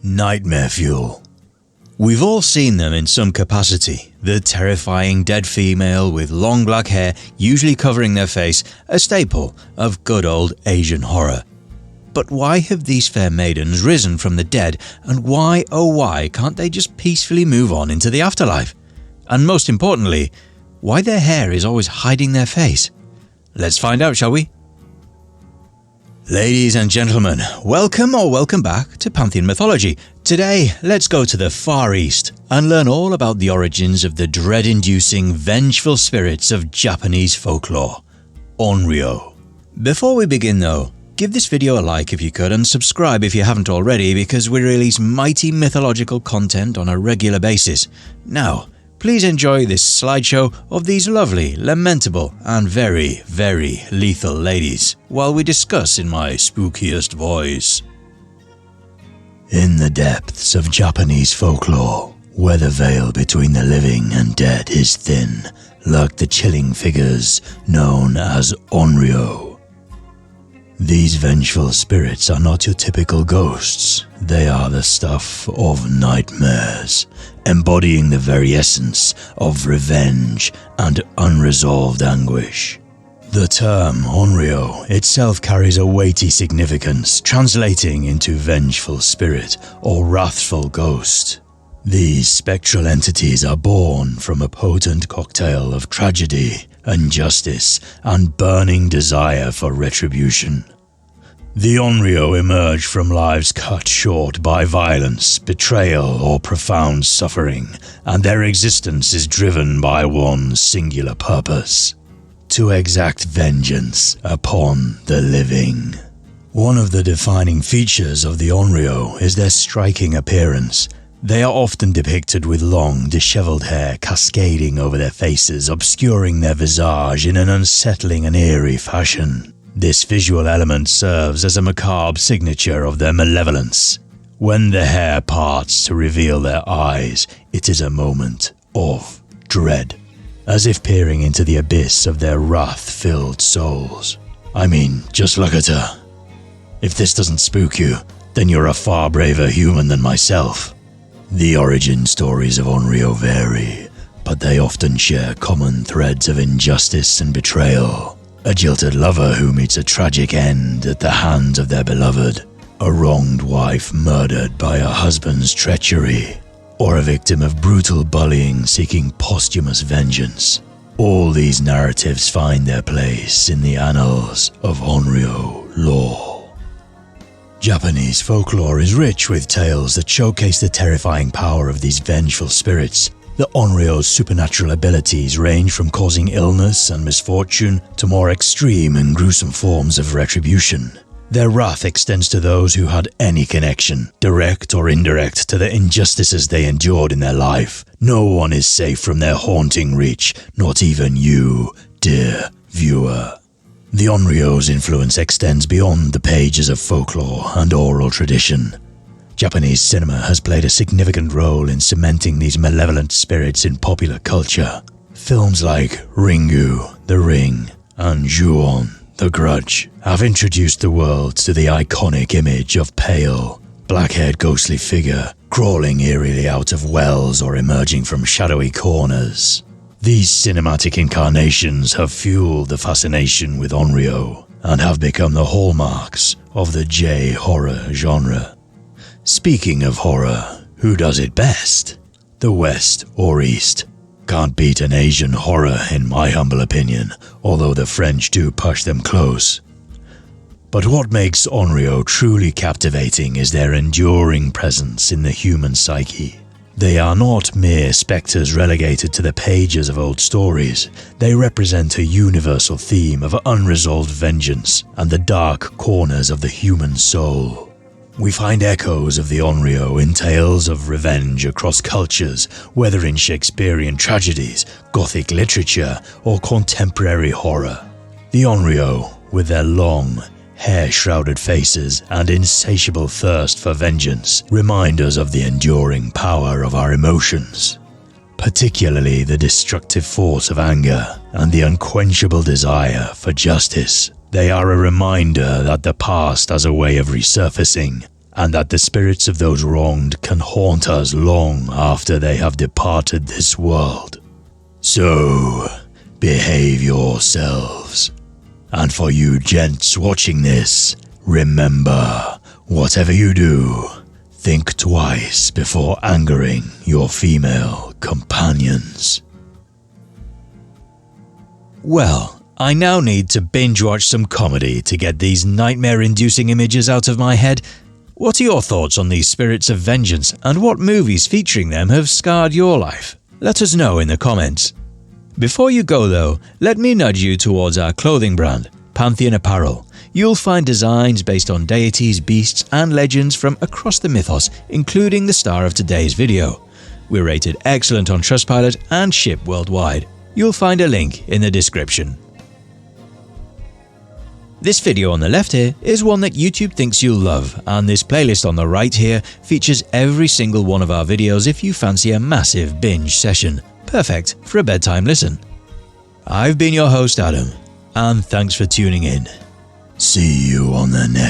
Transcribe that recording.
Nightmare fuel. We've all seen them in some capacity, the terrifying dead female with long black hair usually covering their face, a staple of good old Asian horror. But why have these fair maidens risen from the dead, and why, oh why, can't they just peacefully move on into the afterlife? And most importantly, why their hair is always hiding their face? Let's find out, shall we? Ladies and gentlemen, welcome or welcome back to Pantheon Mythology. Today, let's go to the Far East and learn all about the origins of the dread-inducing, vengeful spirits of Japanese folklore, Onryo. Before we begin though, give this video a like if you could and subscribe if you haven't already, because we release mighty mythological content on a regular basis. Now, please enjoy this slideshow of these lovely, lamentable and very, very lethal ladies while we discuss in my spookiest voice. In the depths of Japanese folklore, where the veil between the living and dead is thin, lurk the chilling figures known as Onryo. These vengeful spirits are not your typical ghosts. They are the stuff of nightmares, embodying the very essence of revenge and unresolved anguish. The term Onryo itself carries a weighty significance, translating into vengeful spirit or wrathful ghost. These spectral entities are born from a potent cocktail of tragedy, injustice, and burning desire for retribution. The Onryo emerge from lives cut short by violence, betrayal, or profound suffering, and their existence is driven by one singular purpose: to exact vengeance upon the living. One of the defining features of the Onryo is their striking appearance. They are often depicted with long, disheveled hair cascading over their faces, obscuring their visage in an unsettling and eerie fashion. This visual element serves as a macabre signature of their malevolence. When the hair parts to reveal their eyes, it is a moment of dread, as if peering into the abyss of their wrath-filled souls. I mean, just look at her. If this doesn't spook you, then you're a far braver human than myself. The origin stories of Onryo vary, but they often share common threads of injustice and betrayal. A jilted lover who meets a tragic end at the hands of their beloved, a wronged wife murdered by her husband's treachery, or a victim of brutal bullying seeking posthumous vengeance. All these narratives find their place in the annals of Onryo lore. Japanese folklore is rich with tales that showcase the terrifying power of these vengeful spirits. The Onryo's supernatural abilities range from causing illness and misfortune to more extreme and gruesome forms of retribution. Their wrath extends to those who had any connection, direct or indirect, to the injustices they endured in their life. No one is safe from their haunting reach, not even you, dear viewer. The Onryo's influence extends beyond the pages of folklore and oral tradition. Japanese cinema has played a significant role in cementing these malevolent spirits in popular culture. Films like Ringu, The Ring, and Ju-on, The Grudge have introduced the world to the iconic image of pale, black-haired ghostly figure crawling eerily out of wells or emerging from shadowy corners. These cinematic incarnations have fueled the fascination with Onryo and have become the hallmarks of the J-horror genre. Speaking of horror, who does it best? The West or East? Can't beat an Asian horror in my humble opinion, although the French do push them close. But what makes Onryo truly captivating is their enduring presence in the human psyche. They are not mere spectres relegated to the pages of old stories. They represent a universal theme of unresolved vengeance and the dark corners of the human soul. We find echoes of the Onryo in tales of revenge across cultures, whether in Shakespearean tragedies, Gothic literature, or contemporary horror. The Onryo, with their long, hair-shrouded faces and insatiable thirst for vengeance, remind us of the enduring power of our emotions, particularly the destructive force of anger and the unquenchable desire for justice. They are a reminder that the past has a way of resurfacing, and that the spirits of those wronged can haunt us long after they have departed this world. So, behave yourselves. And for you gents watching this, remember, whatever you do, think twice before angering your female companions. Well, I now need to binge watch some comedy to get these nightmare-inducing images out of my head. What are your thoughts on these spirits of vengeance, and what movies featuring them have scarred your life? Let us know in the comments. Before you go though, let me nudge you towards our clothing brand, Pantheon Apparel. You'll find designs based on deities, beasts and legends from across the mythos, including the star of today's video. We're rated excellent on Trustpilot and ship worldwide. You'll find a link in the description. This video on the left here is one that YouTube thinks you'll love, and this playlist on the right here features every single one of our videos if you fancy a massive binge session. Perfect for a bedtime listen. I've been your host Adam, and thanks for tuning in. See you on the next